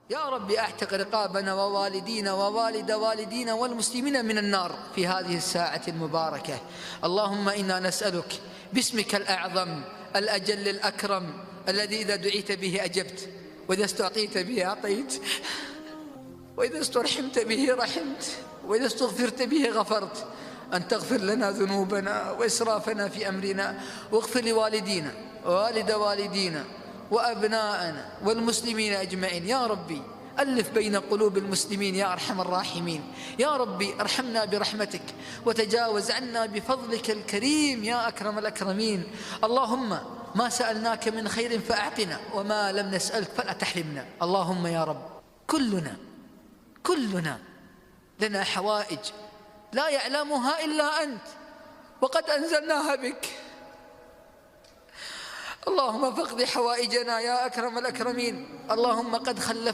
يا رب اعتق رقابنا ووالدينا ووالد والدينا والمسلمين من النار في هذه الساعة المباركة. اللهم إنا نسألك باسمك الأعظم الأجل الأكرم الذي إذا دعيت به أجبت، وإذا استعطيت به أعطيت، وإذا استرحمت به رحمت، وإذا استغفرت به غفرت، أن تغفر لنا ذنوبنا وإسرافنا في أمرنا، واغفر لوالدينا ووالد والدينا وأبناءنا والمسلمين أجمعين. يا ربي ألف بين قلوب المسلمين يا أرحم الراحمين. يا ربي ارحمنا برحمتك وتجاوز عنا بفضلك الكريم يا أكرم الأكرمين. اللهم ما سألناك من خير فأعطنا، وما لم نسألك فلا تحرمنا. اللهم يا رب كلنا لنا حوائج لا يعلمها إلا أنت، وقد أنزلناها بك. اللهم فاقض حوائجنا يا أكرم الأكرمين. اللهم قد خلفنا